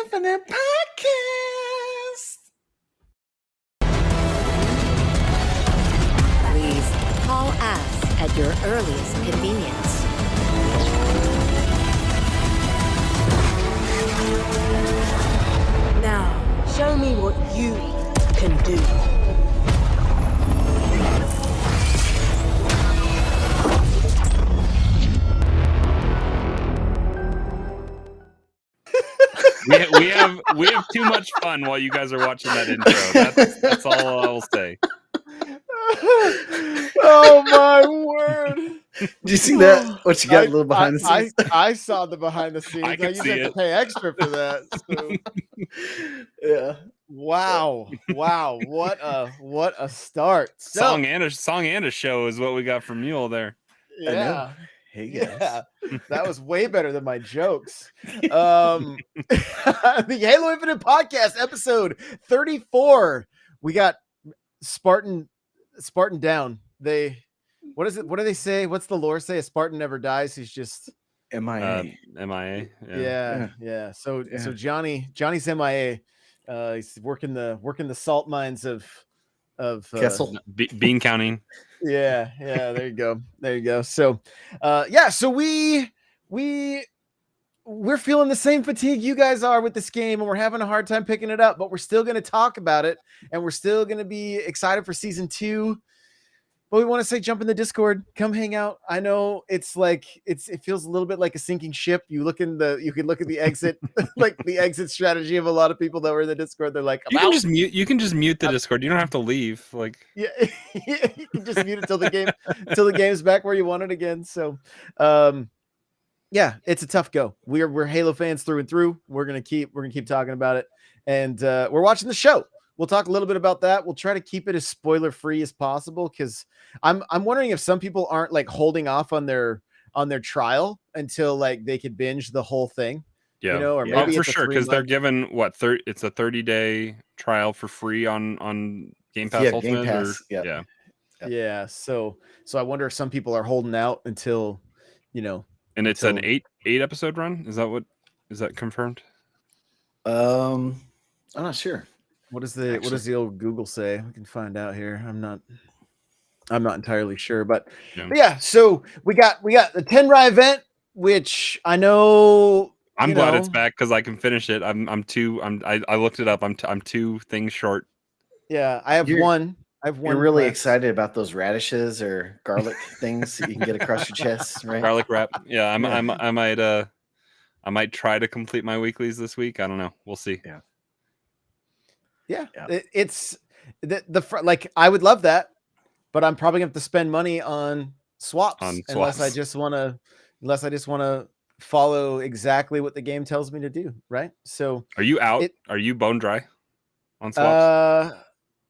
Infinite Podcast. Please call us at your earliest convenience. Now, show me what you can do. We have too much fun while you guys are watching that intro. That's all I will say. Oh my word! Did you see that? What you got a little behind the scenes? I saw the behind the scenes. I can used see to have it. to pay extra for that. So. Yeah. Wow! What a start! So, Song and a show is what we got from Mule there. I know. yeah, Hey guys. that was way better than my jokes. The Halo Infinite Podcast, episode 34. We got Spartan down. What is it? What do they say? What's the lore say? A Spartan never dies. He's just MIA. MIA. yeah. So Johnny's MIA. He's working the salt mines of Kessel. Bean counting. Yeah, there you go. So so we're feeling the same fatigue you guys are with this game, and we're having a hard time picking it up, but we're still going to talk about it, and we're still going to be excited for season 2. But we want to say, jump in the Discord, come hang out. I know it's like it feels a little bit like a sinking ship. You can look at the exit, like the exit strategy of a lot of people that were in the Discord. They're like, You can just mute the Discord. You don't have to leave. Like, yeah, you can just mute it till the game's back where you want it again. So, yeah, it's a tough go. We're Halo fans through and through. We're gonna keep talking about it, and we're watching the show. We'll talk a little bit about that. We'll try to keep it as spoiler free as possible, because I'm wondering if some people aren't like holding off on their trial until like they could binge the whole thing. yeah, you know, or maybe for it's a sure, because they're 3-month given it's a 30-day trial for free on Game Pass Yeah, Ultimate. Game Pass. Yeah. Yeah. So I wonder if some people are holding out until, And it's an 8 episode run. Is that confirmed? I'm not sure. What does the old Google say? We can find out here. I'm not entirely sure, but yeah. So we got the 10 Rye event, which I know. I'm glad it's back because I can finish it. I looked it up. I'm 2 things short. Yeah, I have one. You're really excited about those radishes or garlic things that you can get across your chest, right? Garlic wrap. Yeah, I might try to complete my weeklies this week. I don't know. We'll see. Yeah. It's like I would love that, but I'm probably gonna have to spend money on swaps. Unless I just want to follow exactly what the game tells me to do, right? So are you out? Are you bone dry on swaps?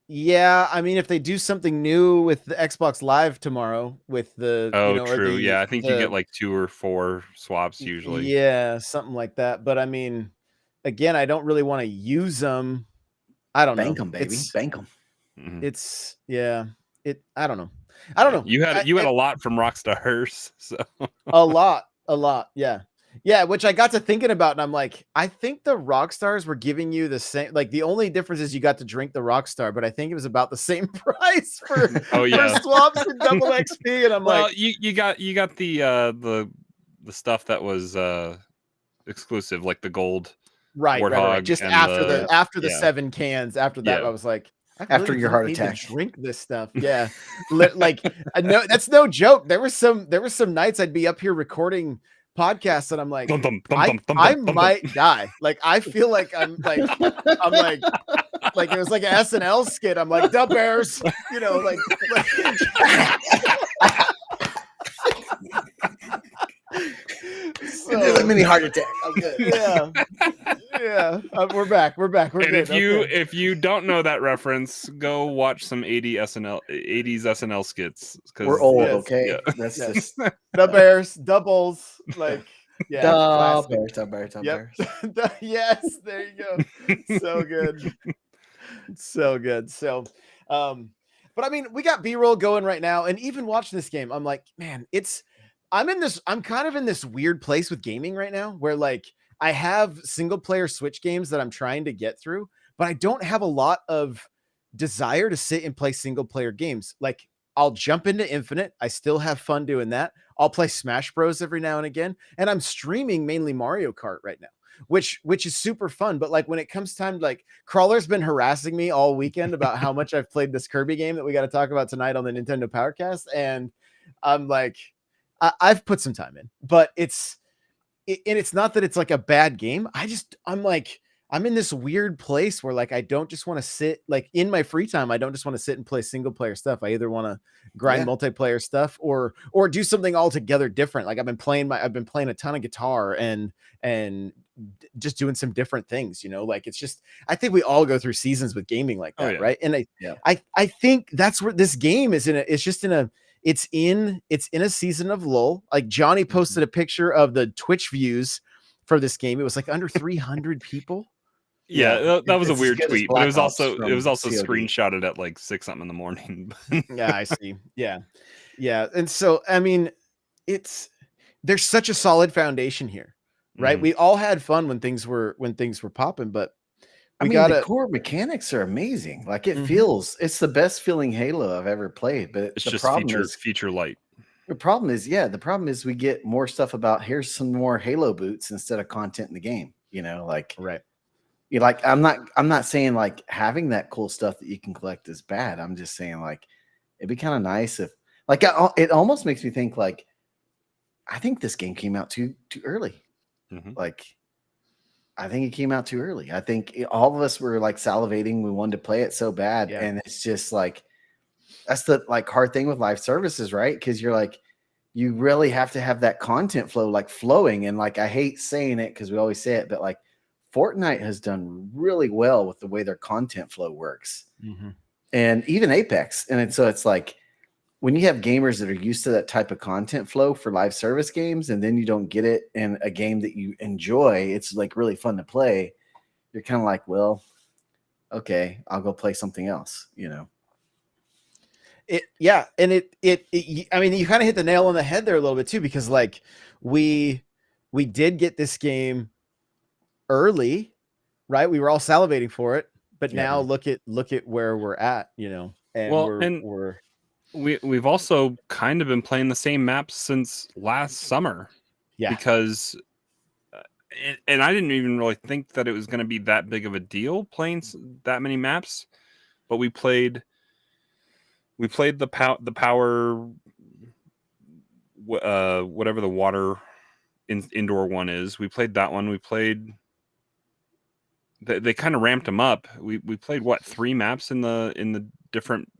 Yeah, I mean, if they do something new with the Xbox Live tomorrow with the true. Yeah, I think you get like 2 or 4 swaps usually. Yeah, something like that. But I mean, again, I don't really want to use them. I don't know. Bank them, baby. Bank them. I don't know. You had a lot from Rockstars, so a lot. Yeah, which I got to thinking about, and I'm like, I think the Rockstars were giving you the same. Like, the only difference is you got to drink the Rockstar, but I think it was about the same price for swaps and double XP. And I'm like, you got the stuff that was exclusive, like the gold. Right. Just after the 7 cans. After that, I was like, after your heart attack, drink this stuff. Yeah, like no, that's no joke. There were some nights I'd be up here recording podcasts, and I'm like, I might die. Like, I feel like I'm like it was like an SNL skit. I'm like, the Bears, like so, a mini heart attack. I'm good. Yeah. We're back. We're and good. If you don't know that reference, go watch some 80s SNL skits. We're old, okay? Yeah. That's just the Bears, doubles, like the Bears. Yes, there you go. So good. So, but I mean, we got B-roll going right now, and even watching this game, I'm like, man, I'm kind of in this weird place with gaming right now, where like I have single player Switch games that I'm trying to get through, but I don't have a lot of desire to sit and play single player games. Like I'll jump into Infinite. I still have fun doing that. I'll play Smash Bros every now and again, and I'm streaming mainly Mario Kart right now, which is super fun. But like when it comes time, like Crawler's been harassing me all weekend about how much I've played this Kirby game that we got to talk about tonight on the Nintendo Powercast, and I'm like, I've put some time in, but and it's not that it's like a bad game. I'm like, I'm in this weird place where like I don't just want to sit like in my free time. I don't just want to sit and play single player stuff. I either want to grind Yeah. multiplayer stuff or do something altogether different. Like I've been playing a ton of guitar and just doing some different things, you know, like it's just I think we all go through seasons with gaming like Oh, that, yeah. right? And Yeah. I think that's where this game is it's in a season of lull. Like Johnny posted a picture of the Twitch views for this game. It was like under 300 people. Yeah, that was a It's as weird good as tweet, but it Black was Ops also from COD. screenshotted at like 6 something in the morning. Yeah, I see. Yeah. Yeah. And so I mean, there's such a solid foundation here, right? Mhm. We all had fun when things were popping, but I we mean, the gotta core mechanics are amazing. Like it Mhm. feels, it's the best feeling Halo I've ever played. But It's the just problem feature light. the problem is we get more stuff about here's some more Halo boots instead of content in the game. You know, like right. you like I'm not saying like having that cool stuff that you can collect is bad. I'm just saying like it'd be kind of nice if like it almost makes me think like I think this game came out too early. Mhm. Like I think it came out too early. I think all of us were like salivating. We wanted to play it so bad, Yeah. and it's just like that's the like hard thing with live services, right? Because you're like you really have to have that content flow like flowing. And like I hate saying it because we always say it, but like Fortnite has done really well with the way their content flow works, Mhm. and even Apex. And so it's like when you have gamers that are used to that type of content flow for live service games, and then you don't get it in a game that you enjoy, it's like really fun to play. You're kind of like, well, okay, I'll go play something else, you know? Yeah, and I mean, you kind of hit the nail on the head there a little bit too, because like we did get this game early, right? We were all salivating for it, but Yeah. now look at where we're at, you know, and Well, we're we've also kind of been playing the same maps since last summer. yeah, Because and I didn't even really think that it was going to be that big of a deal playing that many maps, but we played the power whatever the water indoor one is. We played that one. We played they kind of ramped them up. We played what 3 maps in the different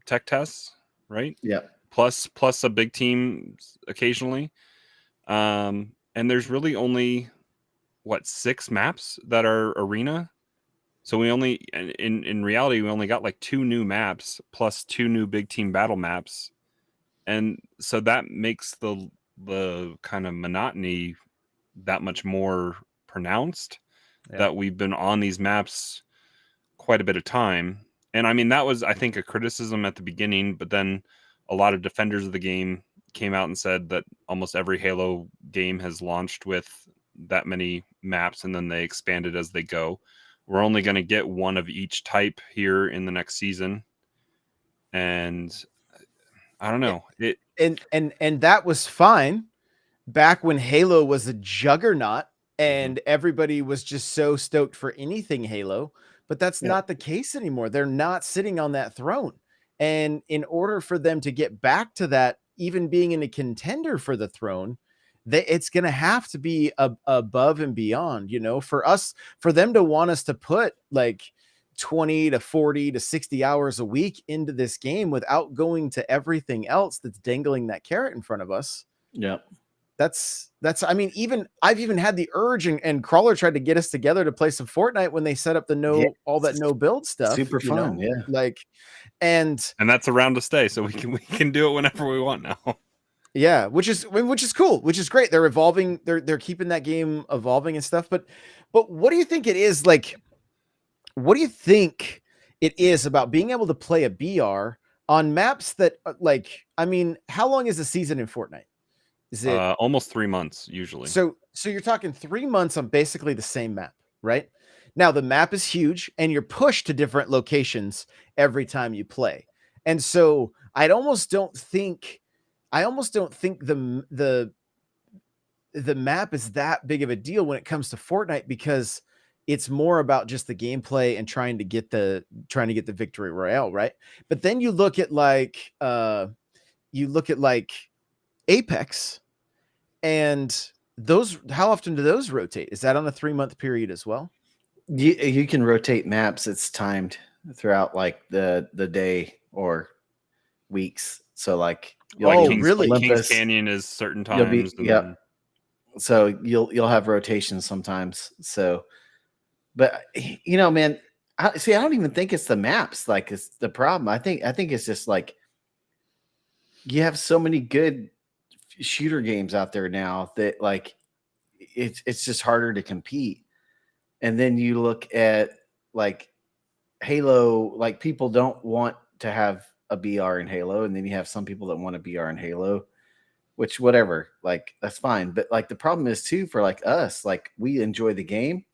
tech tests, right? Yeah. Plus a big team occasionally. And there's really only what 6 maps that are arena. So we only in reality we only got like 2 new maps plus 2 new big team battle maps. And so that makes the kind of monotony that much more pronounced that we've been on these maps quite a bit of time. And I mean that was I think a criticism at the beginning, but then a lot of defenders of the game came out and said that almost every Halo game has launched with that many maps and then they expanded as they go. We're only going to get one of each type here in the next season. And I don't know. and that was fine back when Halo was a juggernaut and everybody was just so stoked for anything Halo, but that's not the case anymore. They're not sitting on that throne. And in order for them to get back to that, even being in a contender for the throne, it's going to have to be above and beyond, you know, for them to want us to put like 20 to 40 to 60 hours a week into this game without going to everything else that's dangling that carrot in front of us. Yeah. That's I mean, I've even had the urge and Crawler tried to get us together to play some Fortnite when they set up the all that no build stuff. Super you fun. know? Yeah. Like, and that's around to stay. So we can do it whenever we want now. yeah, which is cool, which is great. They're evolving. They're keeping that game evolving and stuff. But what do you think it is like? What do you think it is about being able to play a BR on maps that like, I mean, how long is the season in Fortnite? Is it Almost 3 months usually. so you're talking 3 months on basically the same map, right? Now the map is huge and you're pushed to different locations every time you play. And so I almost don't think the map is that big of a deal when it comes to Fortnite, because it's more about just the gameplay and trying to get the victory royale, right? But then you look at like Apex, and those, how often do those rotate? Is that on a 3-month period as well? You can rotate maps. It's timed throughout like the day or weeks. So like Oh, you'll use really? Kings Olympus. Canyon is certain You'll be times. And yeah. then, So you'll have rotations sometimes. So, but man, I don't even think it's the maps. Like it's the problem. I think it's just like you have so many good shooter games out there now that like it's just harder to compete. And then you look at like Halo, like people don't want to have a BR in Halo, and then you have some people that want a BR in Halo, which whatever, like that's fine. But like the problem is too for like us, like we enjoy the game,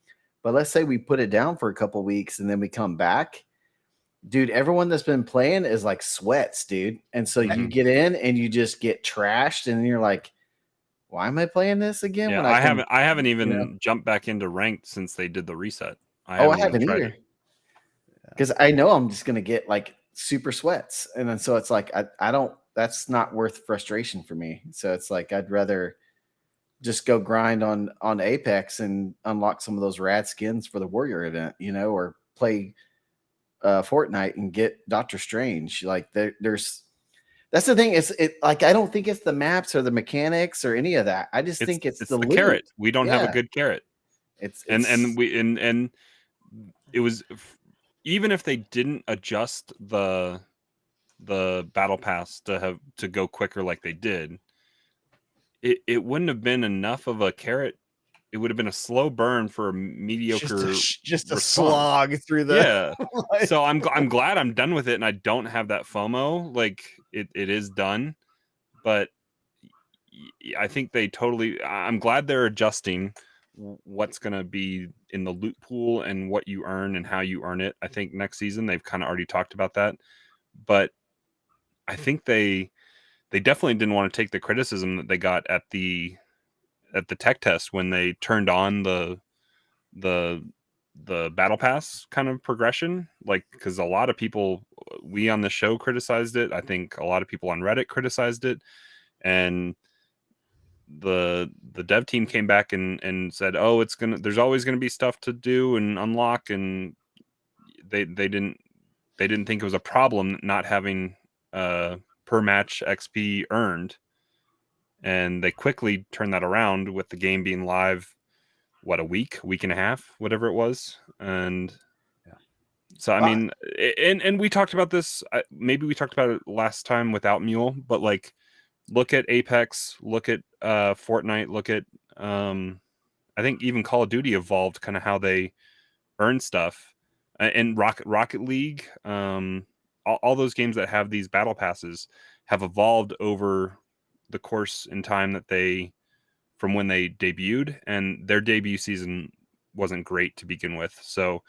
but let's say we put it down for a couple weeks and then we come back, dude, everyone that's been playing is like sweats, dude. And so you get in and you just get trashed, and then you're like, why am I playing this again? yeah, When I haven't you know, even jumped back into ranked since they did the reset. I I haven't even haven't tried either. it. Because I know I'm just gonna get like super sweats, and then so it's like I don't. That's not worth frustration for me. So it's like I'd rather just go grind on Apex and unlock some of those rad skins for the Warrior event, or play Fortnite and get Doctor Strange. Like there's that's the thing. It's like I don't think it's the maps or the mechanics or any of that. I just think it's the the loot. carrot. We don't have a Yeah, good carrot. it's And it was, even if they didn't adjust the battle pass to go quicker like they did, it wouldn't have been enough of a carrot. It would have been a slow burn for a mediocre just a response. slog through the Yeah. So I'm glad I'm done with it and I don't have that FOMO. Like it is done, but I think I'm glad they're adjusting what's going to be in the loot pool and what you earn and how you earn it. I think next season they've kind of already talked about that, but I think they definitely didn't want to take the criticism that they got at the tech test when they turned on the battle pass kind of progression, like, because a lot of people, we on the show criticized it. I think a lot of people on Reddit criticized it, and the dev team came back and said, oh, there's always gonna be stuff to do and unlock, and they didn't think it was a problem not having per match XP earned, and they quickly turned that around with the game being live a week and a half, whatever it was. And so I mean, and we talked about this, maybe we talked about it last time without Mule, but like look at Apex, look at Fortnite, look at I think even Call of Duty evolved kind of how they earn stuff, and Rocket League, all those games that have these battle passes have evolved over the course in time that from when they debuted, and their debut season wasn't great to begin with. So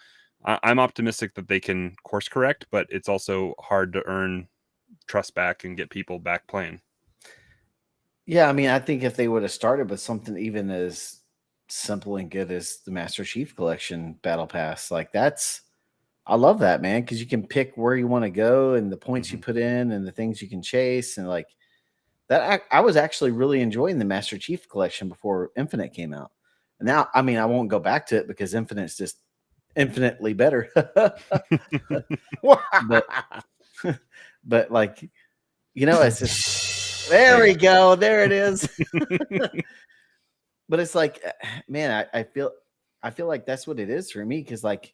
I'm optimistic that they can course correct, but it's also hard to earn trust back and get people back playing. Yeah, I mean, I think if they would have started with something even as simple and good as the Master Chief Collection Battle Pass, like I love that, man, because you can pick where you want to go and the points you put in and the things you can chase, and like that. I was actually really enjoying the Master Chief Collection before Infinite came out. And now, I mean, I won't go back to it because Infinite's just infinitely better. but but like, it's just there we go. There it is. But it's like, man, I feel like that's what it is for me, because like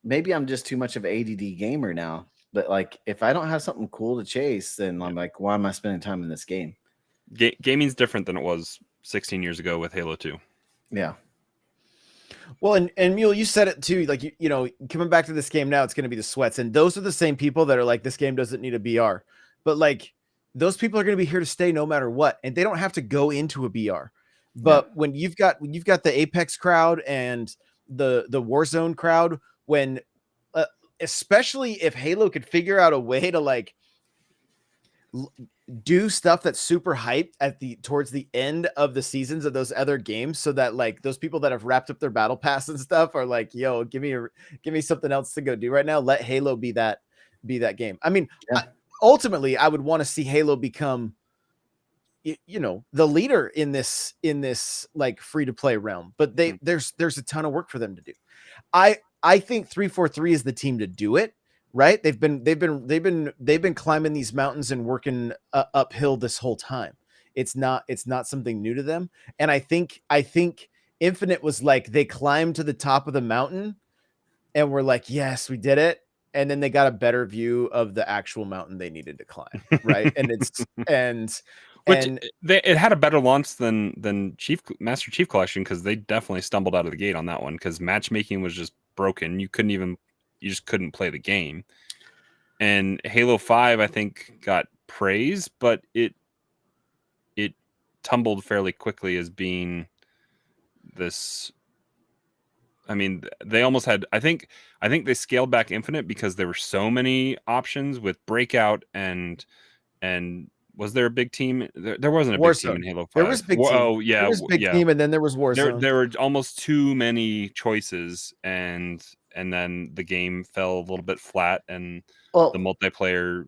maybe I'm just too much of an ADD gamer now. But like, if I don't have something cool to chase, then I'm like, why am I spending time in this game? Gaming's different than it was 16 years ago with Halo 2. Yeah. Well, and Mule, you said it too. Like coming back to this game now, it's going to be the sweats, and those are the same people that are like, this game doesn't need a BR. But like, those people are going to be here to stay no matter what, and they don't have to go into a BR. Yeah. But when you've got the Apex crowd and the Warzone crowd, when especially if Halo could figure out a way to like do stuff that's super hyped at towards the end of the seasons of those other games, so that like those people that have wrapped up their battle pass and stuff are like, yo, give me something else to go do right now. Let Halo be that game. I mean, Yeah. ultimately I would want to see Halo become, you know, the leader in this like free to play realm, but there's a ton of work for them to do. I think 343 is the team to do it, right? They've been climbing these mountains and working uphill this whole time. It's not something new to them. And I think Infinite was like, they climbed to the top of the mountain and we're like, yes, we did it. And then they got a better view of the actual mountain they needed to climb, right? And it's Which and it had a better launch than Master Chief Collection, because they definitely stumbled out of the gate on that one, because matchmaking was just broken. You just couldn't play the game. And Halo 5, I think, got praise, but it tumbled fairly quickly as being this. I mean, they almost had. I think they scaled back Infinite because there were so many options with Breakout and was there a big team? There wasn't a big team in Warzone. Halo 5. There was big team. Oh yeah, There was big yeah. team, and then there was Warzone. There were almost too many choices, and then the game fell a little bit flat, and Well, the multiplayer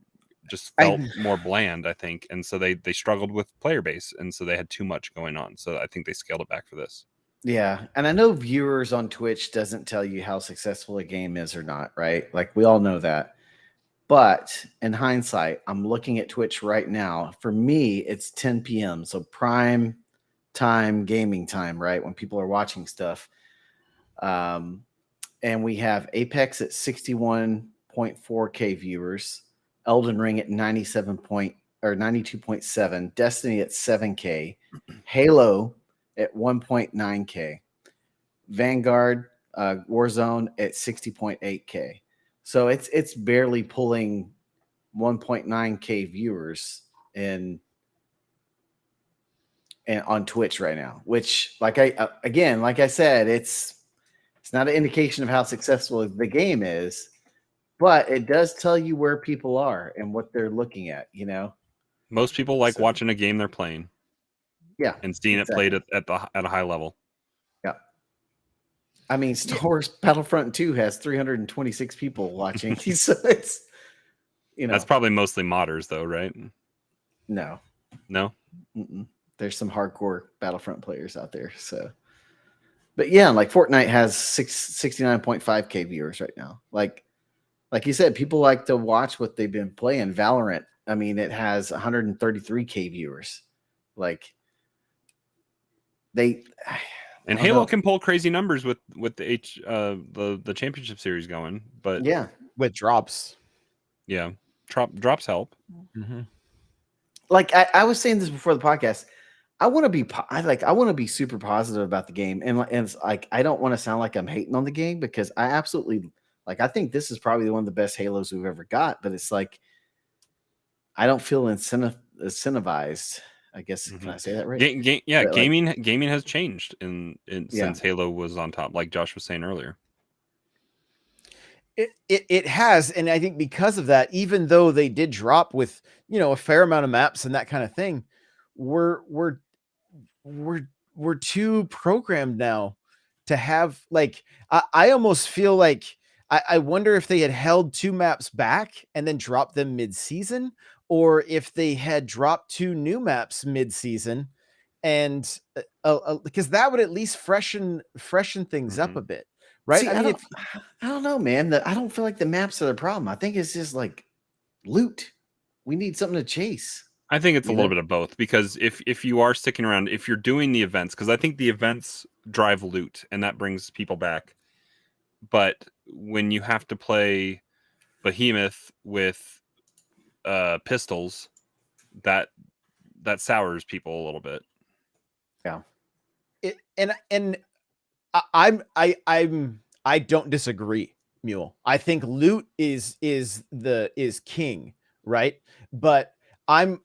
just felt more bland, I think, and so they struggled with player base, and so they had too much going on. So I think they scaled it back for this. yeah, and I know viewers on Twitch doesn't tell you how successful a game is or not, right? Like we all know that. But in hindsight, I'm looking at Twitch right now. For me, it's 10 p.m. So prime time gaming time, right? When people are watching stuff. And we have Apex at 61.4K viewers, Elden Ring at 92.7, Destiny at 7K, Halo at 1.9K, Vanguard, Warzone at 60.8K. So it's barely pulling 1.9K viewers in and on Twitch right now, which like I said, it's not an indication of how successful the game is, but it does tell you where people are and what they're looking at, you know. Most people like watching a game they're playing. Yeah. And seeing it played at a high level. Yeah. I mean, Star Wars Battlefront 2 has 326 people watching. So it's, you know. That's probably mostly modders, though, right? No. Mm-mm. There's some hardcore Battlefront players out there. So, but yeah, like Fortnite has 69.5K viewers right now. Like you said, people like to watch what they've been playing. Valorant, I mean, it has 133K viewers. Like and Halo can pull crazy numbers with the championship series going, but yeah, with drops. Yeah, drops help. Mm-hmm. Like I was saying this before the podcast, I want to be super positive about the game, and it's like I don't want to sound like I'm hating on the game, because I absolutely I think this is probably one of the best Halos we've ever got, but it's like I don't feel incentivized. I guess can I say that right? Gaming has changed since Halo was on top, like Josh was saying earlier. It has, and I think because of that, even though they did drop with a fair amount of maps and that kind of thing, we're too programmed now to have I almost feel like I wonder if they had held 2 maps back and then dropped them mid-season, or if they had dropped 2 new maps mid-season, and because that would at least freshen things up a bit, right? See, I don't know, man. I don't feel like the maps are the problem. I think it's just like loot. We need something to chase. I think it's a little bit of both, because if you are sticking around, if you're doing the events, because I think the events drive loot and that brings people back. But when you have to play Behemoth with pistols, that sours people a little bit. Yeah. I don't disagree, Mule. I think loot is king, right? But I'm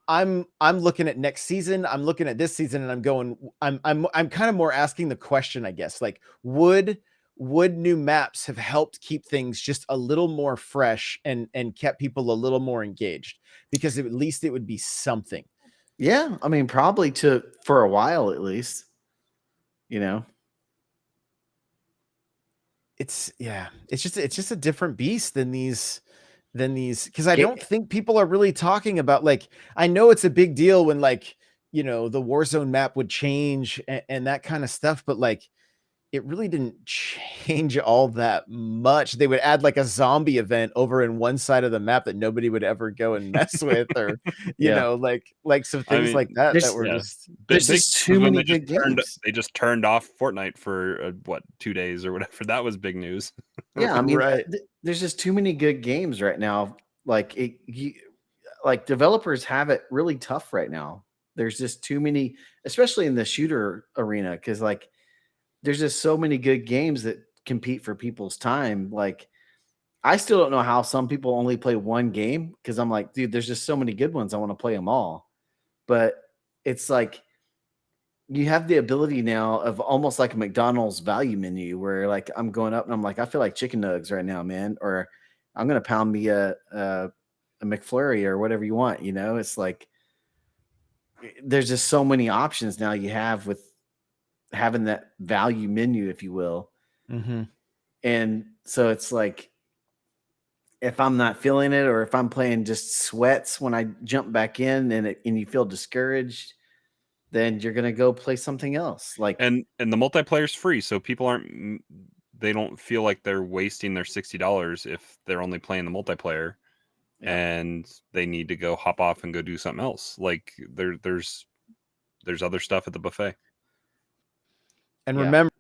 looking at next season. I'm looking at this season, and I'm going. I'm kind of more asking the question, I guess. Like, would new maps have helped keep things just a little more fresh and kept people a little more engaged? Because at least it would be something. Yeah, I mean, probably for a while at least. You know, It's just a different beast than these because I Ga- don't think people are really talking about, like, I know it's a big deal when, like, the Warzone map would change and that kind of stuff, but like it really didn't change all that much. They would add like a zombie event over in one side of the map that nobody would ever go and mess with, or yeah. like some I things mean, like that There's were yeah. just there's Big just news too when many good games. they just turned off Fortnite for 2 days or whatever. That was big news. Yeah, I mean, right. there's just too many good games right now. Like like developers have it really tough right now. There's just too many, especially in the shooter arena, because like there's just so many good games that compete for people's time. Like I still don't know how some people only play one game because I'm like, dude, there's just so many good ones. I want to play them all. But it's like you have the ability now of almost like a McDonald's value menu where like I'm going up and I'm like, I feel like chicken nugs right now, man. Or I'm gonna pound me a McFlurry or whatever you want, It's like there's just so many options now you have with having that value menu, if you will. Mm-hmm. And so it's like if I'm not feeling it or if I'm playing just sweats when I jump back in and you feel discouraged, then you're gonna go play something else. Like And the multiplayer's free, so people they don't feel like they're wasting their $60 if they're only playing the multiplayer, yeah. and they need to go hop off and go do something else. Like there's other stuff at the buffet. And Yeah. remember,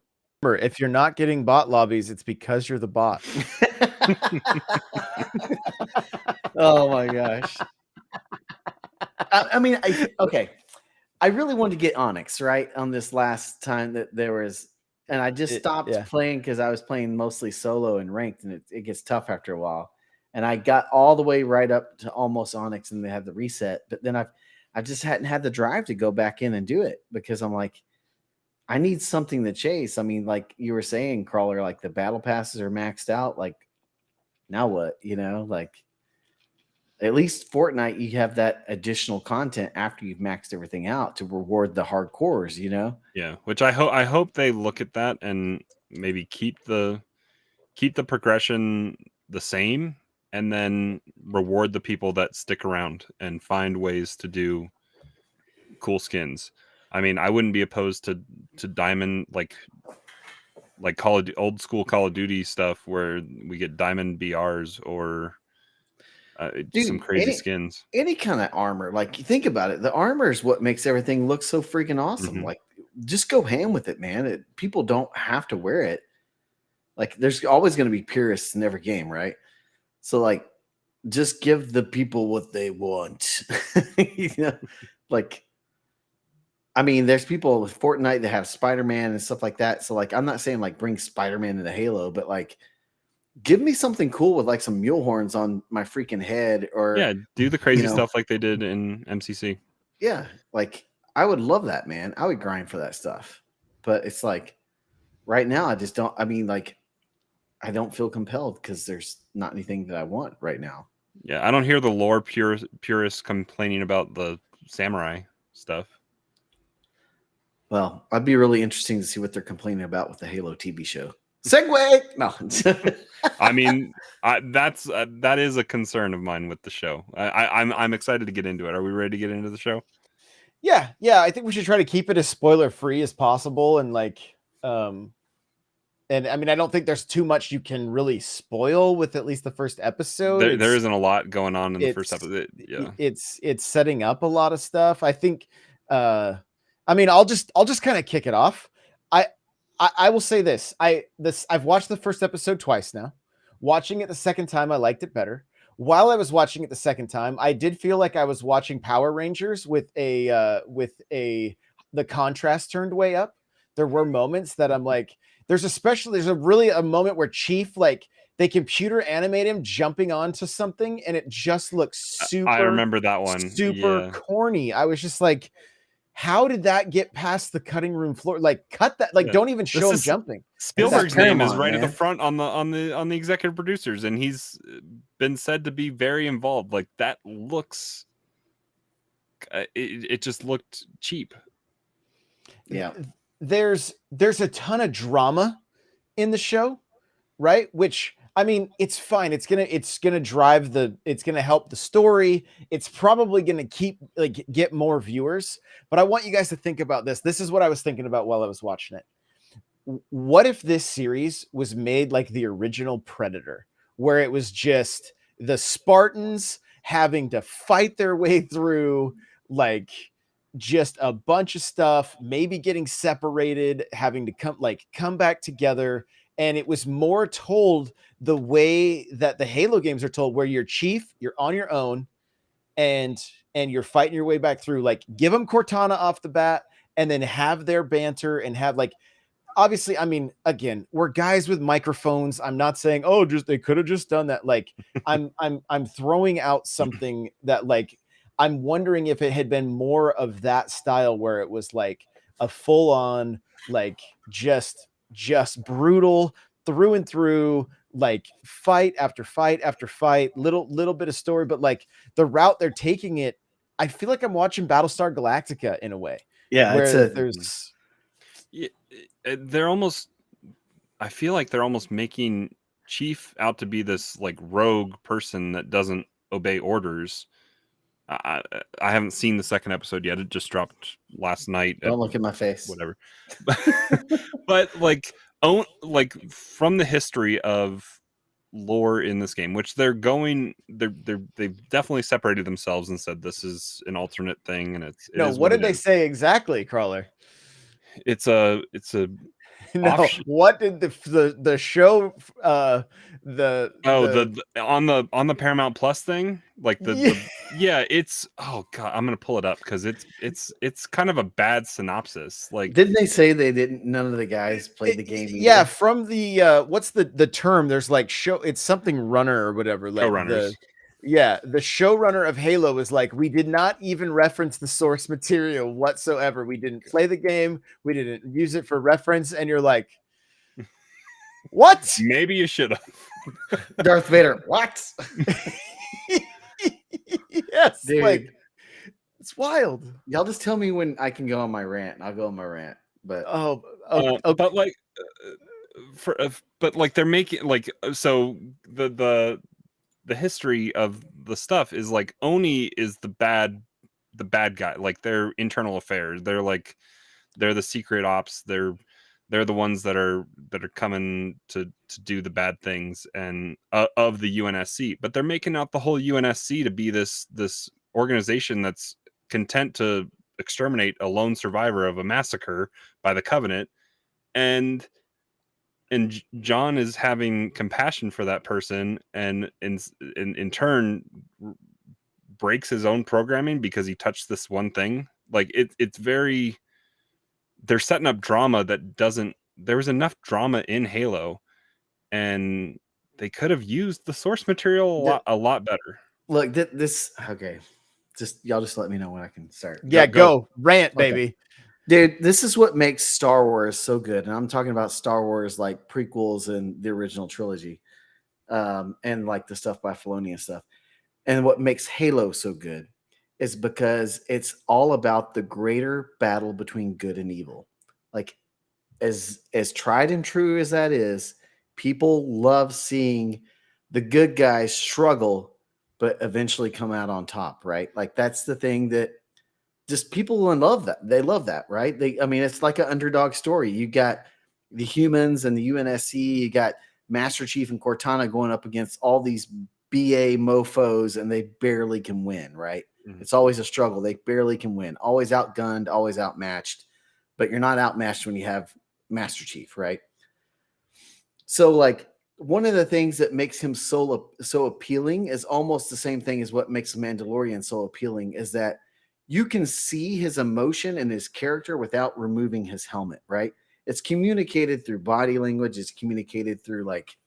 if you're not getting bot lobbies, it's because you're the bot. Oh my gosh. I mean, okay. I really wanted to get Onyx right on this last time that there was, and I just stopped Yeah. playing because I was playing mostly solo and ranked, and it gets tough after a while. And I got all the way right up to almost Onyx, and they had the reset. But then I just hadn't had the drive to go back in and do it because I'm like, I need something to chase. I mean, like you were saying, Crawler, like the battle passes are maxed out. Like now what? Like at least Fortnite, you have that additional content after you've maxed everything out to reward the hardcores. Yeah, which I hope they look at that and maybe keep the progression the same, and then reward the people that stick around and find ways to do cool skins. I mean, I wouldn't be opposed to diamond, like old school Call of Duty stuff where we get diamond BRs or some Dude, crazy skins. any kind of armor. Like think about it. The armor is what makes everything look so freaking awesome. Mhm. Like just go ham with it, man. People don't have to wear it. Like there's always going to be purists in every game, right? So like just give the people what they want. Like I mean, there's people with Fortnite that have Spider-Man and stuff like that. So like I'm not saying like bring Spider-Man into Halo, but like give me something cool with like some mule horns on my freaking head or Yeah, do the crazy stuff like they did in MCC. yeah, like I would love that, man. I would grind for that stuff. But it's like right now I just don't, I mean, like I don't feel compelled because there's not anything that I want right now. Yeah, I don't hear the lore purists complaining about the samurai stuff. Well, I'd be really interesting to see what they're complaining about with the Halo TV show. Segue. No. I mean, that is a concern of mine with the show. I'm excited to get into it. Are we ready to get into the show? Yeah. I think we should try to keep it as spoiler free as possible, and like, and I mean, I don't think there's too much you can really spoil with at least the first episode. There isn't a lot going on in the first episode. Yeah, it's setting up a lot of stuff. I think. I mean, I'll just kind of kick it off. I will say this. I've watched the first episode twice now. Watching it the second time, I liked it better. While I was watching it the second time, I did feel like I was watching Power Rangers with the contrast turned way up. There were moments that I'm like, there's a moment where Chief, like, they computer animate him jumping onto something, and it just looks I super, remember that one. super Yeah. corny. I was just like, how did that get past the cutting room floor? Like, cut that, like, Yeah. don't even show This him is jumping. Spielberg's name is Paramount, right at the man. front on the executive producers, and he's been said to be very involved. Like, that looks, it just looked cheap. Yeah. There's a ton of drama in the show, right? Which, I mean, it's fine. It's gonna drive it's gonna help the story. It's probably gonna get more viewers. But I want you guys to think about this. This is what I was thinking about while I was watching it. What if this series was made like the original Predator, where it was just the Spartans having to fight their way through, like, just a bunch of stuff, maybe getting separated, having to come back together, and it was more told the way that the Halo games are told, where you're Chief, you're on your own, and you're fighting your way back through. Like, give them Cortana off the bat, and then have their banter, and have, like, obviously, I mean, again, we're guys with microphones. I'm not saying, oh, just they could have just done that. Like, I'm throwing out something that, like, I'm wondering if it had been more of that style, where it was like a full on, like, just brutal through and through, like, fight after fight after fight, little bit of story, but like the route they're taking it, I feel like I'm watching Battlestar Galactica in a way. Yeah, where there's Yeah, they're almost, I feel like they're almost making Chief out to be this like rogue person that doesn't obey orders. I haven't seen the second episode yet. It just dropped last night. Don't look at my face. Whatever. But like, from the history of lore in this game, which they've definitely separated themselves and said this is an alternate thing, and it no, is what did it they is. say exactly, Crawler? It's a No, what did the show on the Paramount Plus thing, like it's, oh god, I'm gonna pull it up because it's kind of a bad synopsis. Like, Didn't they say none of the guys played the game either? Yeah, from the what's the term? There's like it's something runner or whatever. Like showrunners. the showrunner of Halo is like, we did not even reference the source material whatsoever. We didn't play the game. We didn't use it for reference. And you're like, what? Maybe you should have. Darth Vader. What? Yes, dude. like, it's wild. Y'all just tell me when I can go on my rant. I'll go on my rant. But okay. But like, but like, they're making, like, so the history of the stuff is like, Oni is the bad guy. Like, their internal affairs, they're the secret ops. They're the ones that are coming to do the bad things, and of the UNSC. But they're making out the whole UNSC to be this organization that's content to exterminate a lone survivor of a massacre by the Covenant, and John is having compassion for that person, and in turn breaks his own programming because he touched this one thing. Like, it's very, they're setting up drama that doesn't, there was enough drama in Halo, and they could have used the source material a lot better. Look, this okay. Y'all just let me know when I can start. Yeah, go rant, baby. Okay. Dude, this is what makes Star Wars so good. And I'm talking about Star Wars, like prequels and the original trilogy, and like the stuff by Filoni and stuff. And what makes Halo so good is because it's all about the greater battle between good and evil. Like, as tried and true as that is, people love seeing the good guys struggle, but eventually come out on top, right? Like, that's the thing that just people love that. They love that, right? I mean, it's like an underdog story. You got the humans and the UNSC, you got Master Chief and Cortana going up against all these BA mofos, and they barely can win, right? Mm-hmm. It's always a struggle. They barely can win. Always outgunned, always outmatched, but you're not outmatched when you have Master Chief, right? So, like, one of the things that makes him so appealing is almost the same thing as what makes Mandalorian so appealing, is that you can see his emotion and his character without removing his helmet, right? it's communicated through body language. It's communicated through like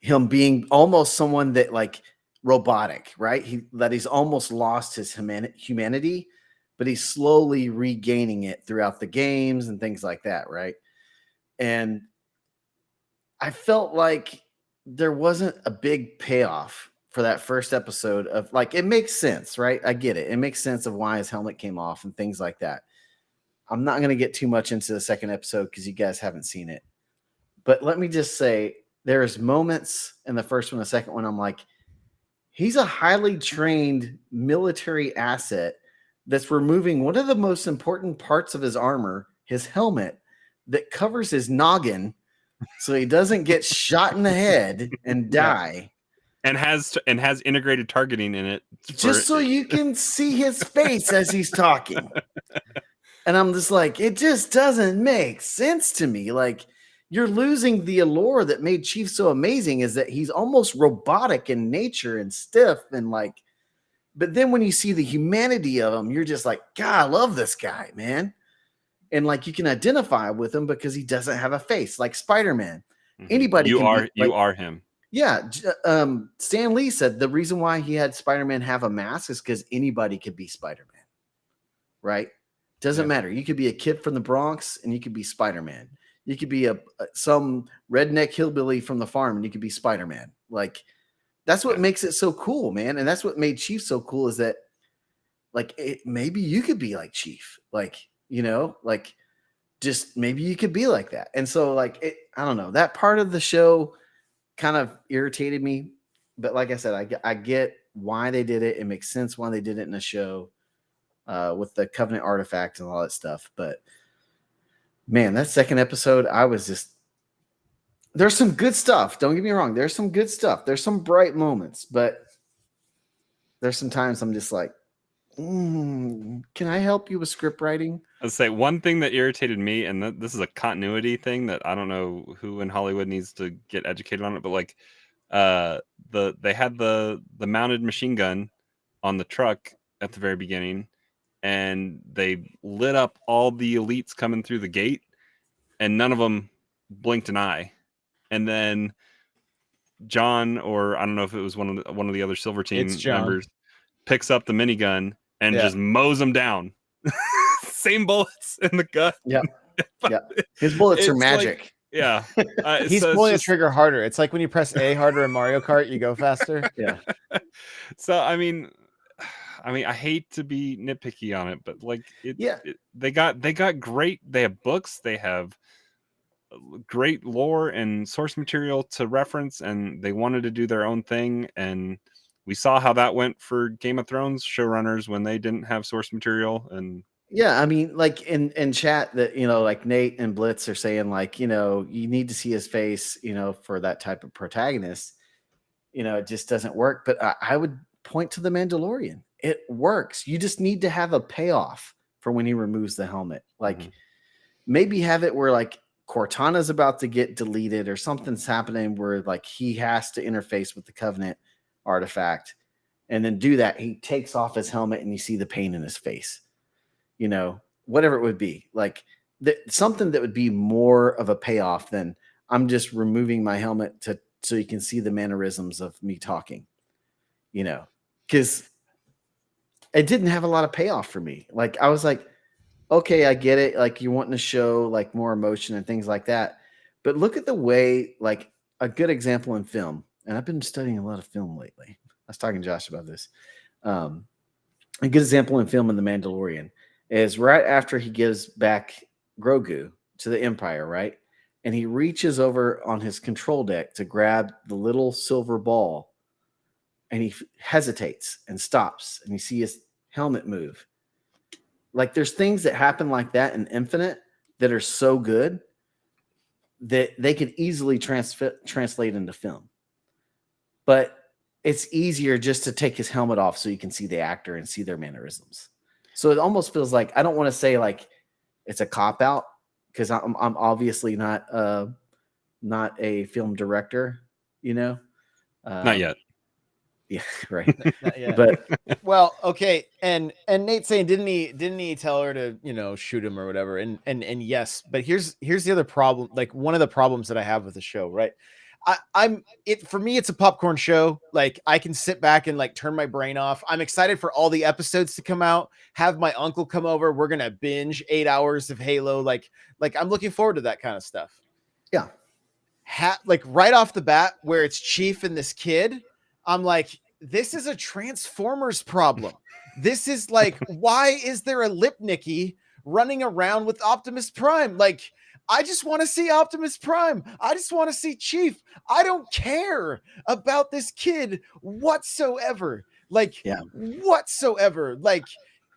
him being almost someone that like robotic, right? That he's almost lost his humanity, but he's slowly regaining it throughout the games and things like that, right? And I felt like there wasn't a big payoff for that first episode of like, it makes sense, right? I get it. It makes sense of why his helmet came off and things like that. I'm not going to get too much into the second episode because you guys haven't seen it. But let me just say, there's moments in the first one, the second one, I'm like, he's a highly trained military asset that's removing one of the most important parts of his armor, his helmet, that covers his noggin so he doesn't get shot in the head and die. And has integrated targeting in it. Just so you can see his face as he's talking. And I'm just like, it just doesn't make sense to me. Like, you're losing the allure that made Chief so amazing, is that he's almost robotic in nature and stiff and like, but then when you see the humanity of him, you're just like, God, I love this guy, man. And like, you can identify with him because he doesn't have a face, like Spider-Man. Anybody you can are him. Yeah. Stan Lee said the reason why he had Spider-Man have a mask is because anybody could be Spider-Man, right? Doesn't matter. You could be a kid from the Bronx and you could be Spider-Man. You could be some redneck hillbilly from the farm and you could be Spider-Man. Like, that's what makes it so cool, man. And that's what made Chief so cool, is that like, maybe you could be like Chief, like, you know, like just maybe you could be like that. And so like, I don't know, that part of the show kind of irritated me. But like I said, I get why they did it. It makes sense why they did it in a show with the Covenant artifact and all that stuff. But man, that second episode, I was just, there's some good stuff. Don't get me wrong. There's some good stuff. There's some bright moments, but there's some times I'm just like, can I help you with script writing? I'd say one thing that irritated me, and this is a continuity thing that I don't know who in Hollywood needs to get educated on it, but like they had the mounted machine gun on the truck at the very beginning, and they lit up all the elites coming through the gate, and none of them blinked an eye. And then John, or I don't know if it was one of the other Silver Team members, picks up the minigun and just mows them down. Same bullets in the gun. Yeah. Yeah. His bullets are magic. Like, he's pulling the trigger harder. It's like when you press A harder in Mario Kart, you go faster. Yeah. So I mean, I hate to be nitpicky on it, but like, they got great. They have books. They have great lore and source material to reference, and they wanted to do their own thing. And we saw how that went for Game of Thrones showrunners when they didn't have source material. And yeah, I mean, like in chat that, you know, like Nate and Blitz are saying, like, you know, you need to see his face, you know, for that type of protagonist. You know, it just doesn't work. But I would point to the Mandalorian. It works. You just need to have a payoff for when he removes the helmet. Like, maybe have it where like Cortana's about to get deleted or something's happening where like he has to interface with the Covenant artifact, and then do that. He takes off his helmet and you see the pain in his face. You know, whatever it would be, like something that would be more of a payoff than I'm just removing my helmet so you can see the mannerisms of me talking, you know, because it didn't have a lot of payoff for me. Like, I was like, okay, I get it. Like, you're wanting to show like more emotion and things like that. But look at the way, like a good example in film, and I've been studying a lot of film lately. I was talking to Josh about this. A good example in film in The Mandalorian is right after he gives back Grogu to the Empire, right? And he reaches over on his control deck to grab the little silver ball, and he hesitates and stops, and you see his helmet move. Like, there's things that happen like that in Infinite that are so good that they could easily translate into film. But it's easier just to take his helmet off so you can see the actor and see their mannerisms. So it almost feels like, I don't want to say like it's a cop out, because I'm obviously not a film director, you know. Not yet. Yeah, right. Yeah. But Well, okay, and Nate saying didn't he tell her to, you know, shoot him or whatever, and yes, but here's the other problem, like one of the problems that I have with the show, right? I'm it for me, it's a popcorn show. Like I can sit back and like turn my brain off. I'm excited for all the episodes to come out. Have my uncle come over. We're gonna binge 8 hours of Halo. Like I'm looking forward to that kind of stuff. yeah, Like right off the bat, where it's Chief and this kid, I'm like, this is a Transformers problem. This is like, why is there a Lipnicki running around with Optimus Prime? Like, I just want to see Optimus Prime. I just want to see Chief. I don't care about this kid whatsoever. Like, yeah. whatsoever. Like,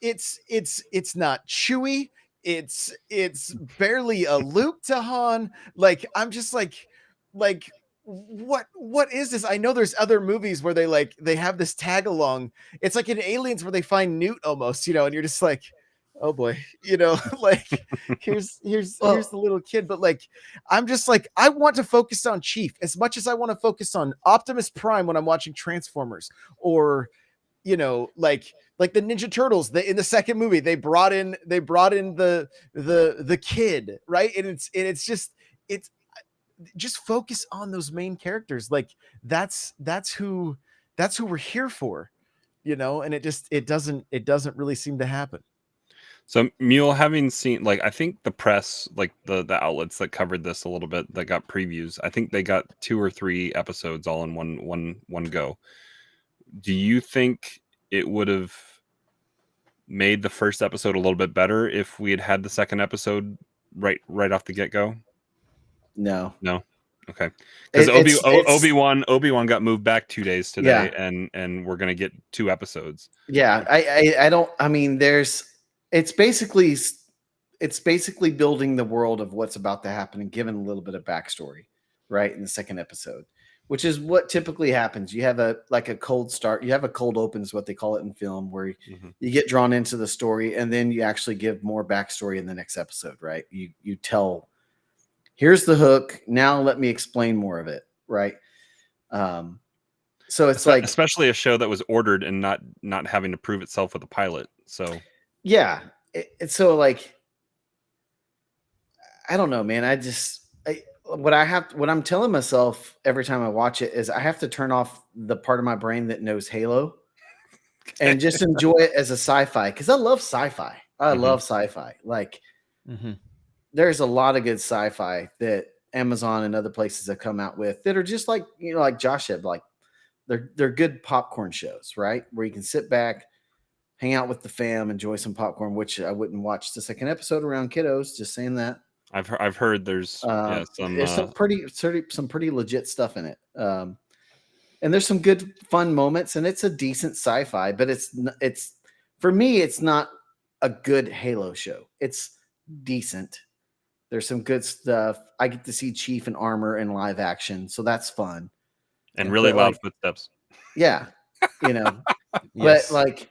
it's not Chewie. It's barely a Luke to Han. Like, I'm just like what is this? I know there's other movies where they have this tag along. It's like in Aliens where they find Newt almost, you know, and you're just like, oh boy, you know, like here's Well, the little kid, but like I'm just like I want to focus on Chief as much as I want to focus on Optimus Prime when I'm watching Transformers, or you know, like the Ninja Turtles. In the second movie, they brought in the kid, right? And it's just focus on those main characters. Like that's who we're here for, you know. And it doesn't really seem to happen. So Mule, having seen, like, I think the press, like the outlets that covered this a little bit, that got previews, I think they got 2 or 3 episodes all in one go. Do you think it would have made the first episode a little bit better if we had the second episode right off the get go? no. No. Okay. Because It's Obi-Wan got moved back 2 days today, and we're gonna get 2 episodes. yeah. I don't. I mean, it's basically building the world of what's about to happen and giving a little bit of backstory, right, in the second episode, which is what typically happens. You have a cold start. You have a cold open is what they call it in film, where you get drawn into the story and then you actually give more backstory in the next episode, right? You tell, here's the hook. Now let me explain more of it, right? So it's like, especially a show that was ordered and not having to prove itself with a pilot. So yeah, it's so like, I don't know, man. What I'm telling myself every time I watch it is I have to turn off the part of my brain that knows Halo and just enjoy it as a sci-fi, because I love sci-fi. I love sci-fi. Like, there's a lot of good sci-fi that Amazon and other places have come out with that are just like, you know, like Josh said, like they're good popcorn shows, right? Where you can sit back, hang out with the fam, enjoy some popcorn, which I wouldn't watch the second episode around kiddos. Just saying that. I've heard there's there's some pretty legit stuff in it. And there's some good fun moments, and it's a decent sci-fi, but it's for me, it's not a good Halo show. It's decent. There's some good stuff. I get to see Chief in armor in live action, so that's fun. And really loud footsteps. Yeah, you know, Yes. but like,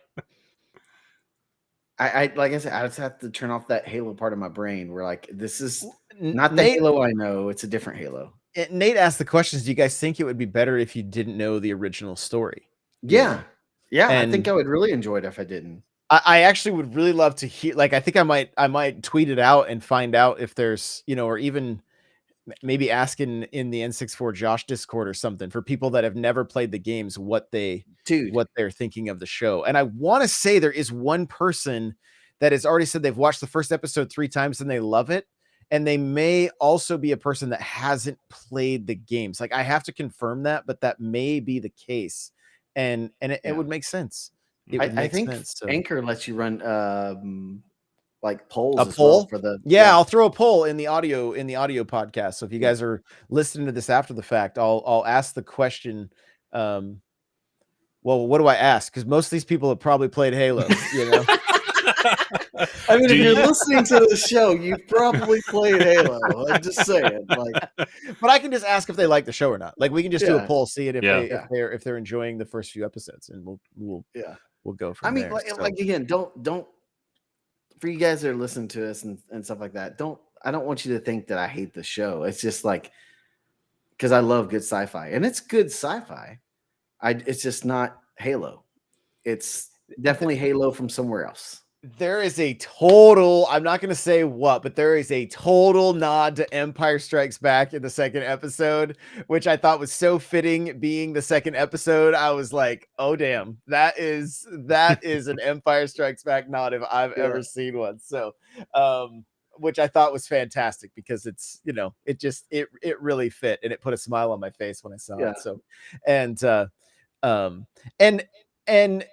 I like I said, I just have to turn off that Halo part of my brain where like, this is not the Halo I know. It's a different Halo. Nate asked the questions. Do you guys think it would be better if you didn't know the original story? Yeah. Yeah. I And think I would really enjoy it if I didn't. I actually would really love to hear, like, I think I might tweet it out and find out if there's, you know, or even maybe ask in the N64 Josh Discord or something, for people that have never played the games, what they're thinking of the show. And I want to say there is one person that has already said they've watched the first episode 3 times and they love it. And they may also be a person that hasn't played the games. Like, I have to confirm that, but that may be the case. And it would make sense. I think Anchor lets you run like polls a as poll well for the I'll throw a poll in the audio podcast. So if you guys are listening to this after the fact, I'll ask the question. Well, what do I ask? Because most of these people have probably played Halo, you know. I mean, if you're listening to the show, you've probably played Halo. I'm just saying, like, but I can just ask if they like the show or not. Like, we can just do a poll, see it if they're enjoying the first few episodes, and we'll go from there. Like again, don't for you guys that are listening to us and stuff like that. I don't want you to think that I hate the show. It's just like, because I love good sci-fi, and it's good sci-fi. It's just not Halo. It's definitely Halo from somewhere else. There is a total, I'm not going to say what, but there is a total nod to Empire Strikes Back in the second episode, which I thought was so fitting being the second episode. I was like, oh, damn, that is an Empire Strikes Back nod if I've ever seen one. So, which I thought was fantastic because it's, it really fit and it put a smile on my face when I saw it. So, and, and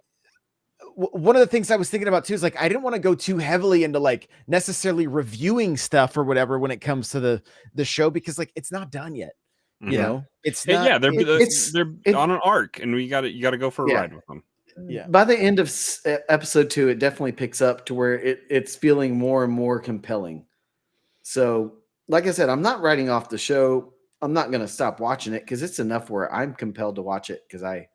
one of the things I was thinking about too is like I didn't want to go too heavily into like necessarily reviewing stuff or whatever when it comes to the show because like it's not done yet. You know, it's not. Yeah, they're on an arc, and you got to go for a ride with them. Yeah. By the end of episode 2, it definitely picks up to where it's feeling more and more compelling. So, like I said, I'm not writing off the show. I'm not going to stop watching it because it's enough where I'm compelled to watch it because I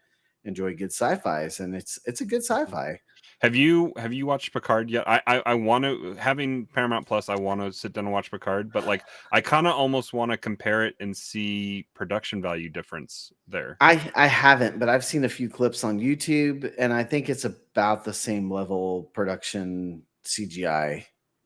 enjoy good sci-fis, and it's a good sci-fi. Have you watched Picard yet? I want to, having Paramount Plus, I want to sit down and watch Picard, but like I kind of almost want to compare it and see production value difference there. I haven't, but I've seen a few clips on YouTube, and I think it's about the same level production CGI.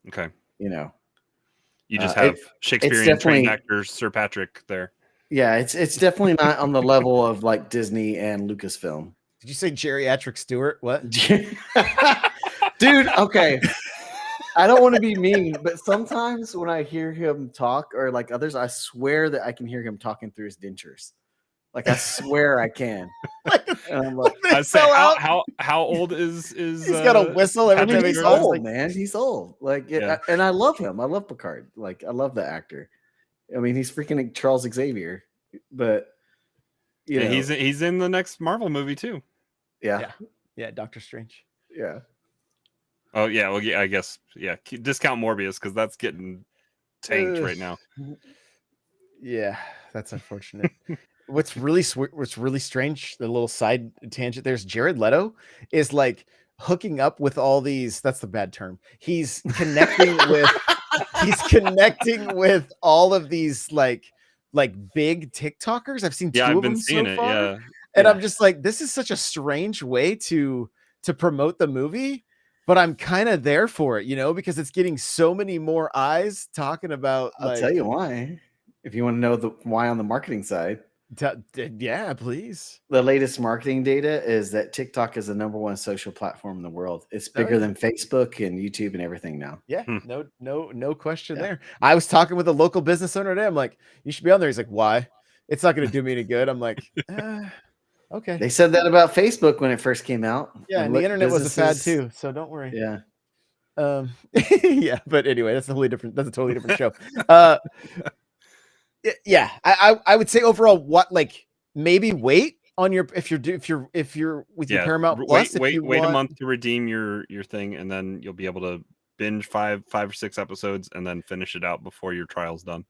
Okay, you just have Shakespearean trained actors, Sir Patrick there. Yeah, it's definitely not on the level of like Disney and Lucasfilm. Did you say geriatric Stewart? What? Dude, okay. I don't want to be mean, but sometimes when I hear him talk or like others, I swear that I can hear him talking through his dentures. Like I swear I can. And I'm like, I say, how old is he's got a whistle every time he's old, man. He's old. Like and I love him. I love Picard. Like I love the actor. I mean, he's freaking Charles Xavier, but he's in the next Marvel movie too. Yeah, Doctor Strange. Yeah. Oh yeah, well yeah, I guess discount Morbius because that's getting tanked right now. Yeah, that's unfortunate. What's really strange, the little side tangent there's Jared Leto is like hooking up with all these. That's the bad term. He's connecting with. He's connecting with all of these like big TikTokers. I've seen two of them so far. Yeah. And I'm just like, this is such a strange way to promote the movie, but I'm kind of there for it, because it's getting so many more eyes talking about. I'll tell you why. If you want to know why on the marketing side. Yeah, please. The latest marketing data is that TikTok is the #1 social platform in the world. It's bigger than Facebook and YouTube and everything now. Yeah, no question there. I was talking with a local business owner today. I'm like, you should be on there. He's like, why? It's not going to do me any good. I'm like, okay. They said that about Facebook when it first came out. Yeah, and the internet was a fad too, so don't worry. Yeah. Yeah, but anyway, that's a totally different show. Yeah, I would say overall, what maybe wait on your if you're with your Paramount Plus. Wait a month to redeem your thing, and then you'll be able to binge 5 or 6 episodes, and then finish it out before your trial's done.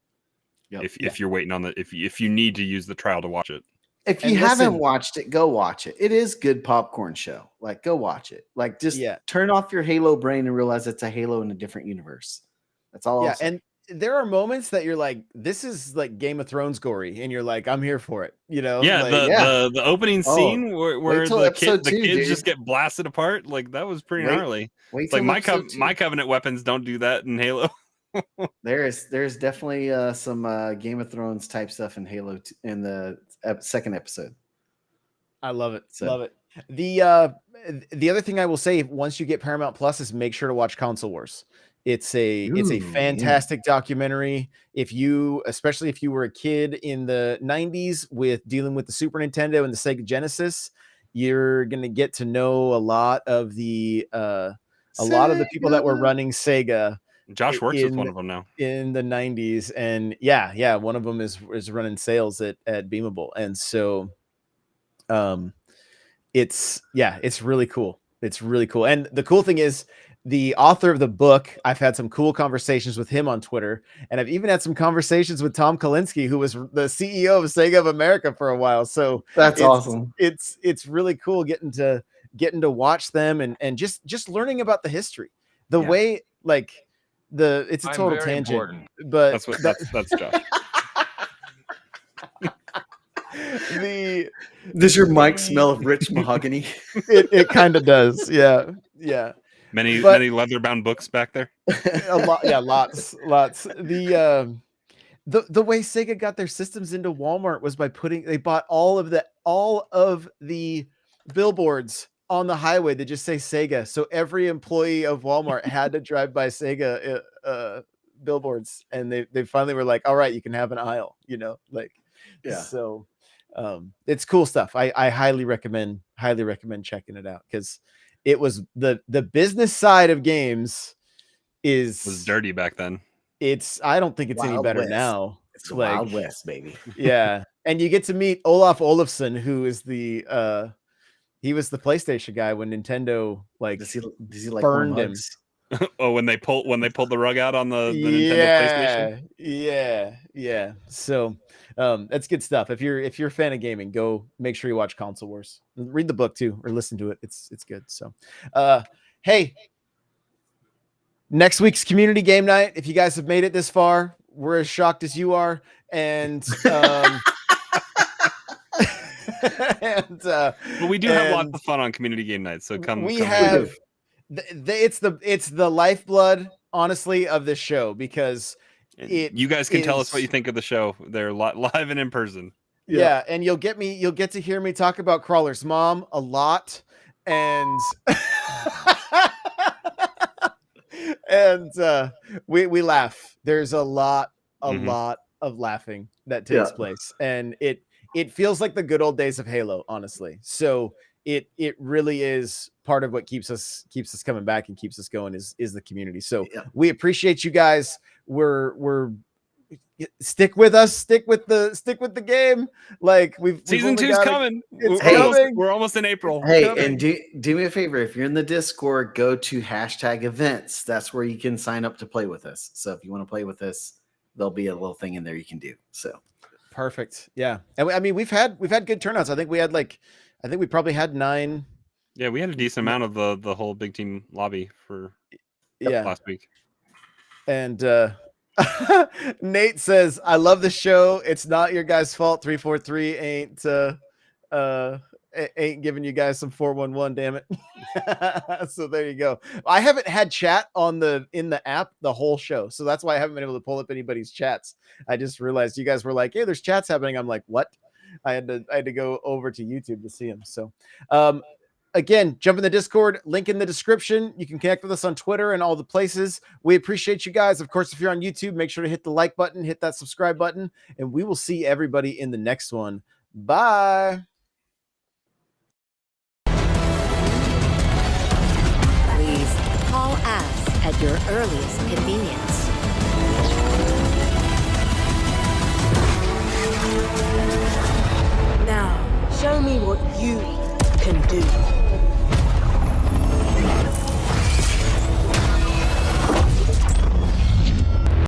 Yep. If you're waiting on if you need to use the trial to watch it. If you haven't watched it, go watch it. It is good popcorn show. Like go watch it. Like just turn off your Halo brain and realize it's a Halo in a different universe. That's all. And there are moments that you're like, this is like Game of Thrones gory, and you're like, I'm here for it. The opening scene where the kids just get blasted apart, like that was pretty gnarly. Like my Covenant weapons don't do that in Halo. There's definitely some Game of Thrones type stuff in Halo in the second episode. I love it. Love it. The other thing I will say, once you get Paramount Plus, is make sure to watch Console Wars. It's a fantastic documentary. Especially if you were a kid in the 90s dealing with the Super Nintendo and the Sega Genesis, you're gonna get to know a lot of the people that were running Sega. Josh works with one of them now in the 90s, and one of them is running sales at Beamable, and so it's really cool. It's really cool, and the cool thing is, the author of the book, I've had some cool conversations with him on Twitter, and I've even had some conversations with Tom Kalinske, who was the CEO of Sega of America for a while. So that's awesome. It's really cool getting to watch them and just learning about the history, the way it's a total tangent, important. But that's Josh. the Does your mic smell of rich mahogany? it kind of does. Yeah. Yeah. Many But leather bound books back there. a lot, yeah, lots. The way Sega got their systems into Walmart was by they bought all of the billboards on the highway that just say Sega. So every employee of Walmart had to drive by Sega billboards, and they finally were like, all right, you can have an aisle, like, Yeah. so it's cool stuff. I highly recommend checking it out, because it was the business side of games Was dirty back then. I don't think it's any Wild better West. now. It's the Wild West, baby. Yeah. And you get to meet Olaf Olafsson, who is he was the PlayStation guy when Nintendo Does he like burned warm him. hugs? Oh, when they pulled the rug out on the Nintendo PlayStation. Yeah. So that's good stuff. If you're a fan of gaming, go make sure you watch Console Wars. Read the book too, or listen to it. It's good. So hey, next week's community game night. If you guys have made it this far, we're as shocked as you are. And But we do have lots of fun on community game nights. So come. It's the lifeblood, honestly, of this show, because you guys can tell us what you think of the show. They're live and in person. Yeah, and you'll get to hear me talk about Crawler's mom a lot, and and we laugh. There's a lot of laughing that takes place, and it feels like the good old days of Halo, honestly. So it really is part of what keeps us coming back and keeps us going is the community. So we appreciate you guys. We're stick with us, stick with the game. Like season 2's coming. We're almost in April. Hey, and do me a favor. If you're in the Discord, go to #events. That's where you can sign up to play with us. So if you want to play with us, there'll be a little thing in there you can do. So perfect. Yeah. And I mean, we've had good turnouts. I think we probably had 9. Yeah, we had a decent amount of the whole big team lobby for last week. And Nate says, I love the show. It's not your guys' fault. 343 ain't giving you guys some 411, damn it. So there you go. I haven't had chat in the app the whole show, so that's why I haven't been able to pull up anybody's chats. I just realized you guys were like, hey, there's chats happening. I'm like, what? I had to go over to YouTube to see them. So again, jump in the Discord, link in the description. You can connect with us on Twitter and all the places. We appreciate you guys. Of course, if you're on YouTube, make sure to hit the like button, hit that subscribe button, and we will see everybody in the next one. Bye. Please call us at your earliest convenience. Now, show me what you can do.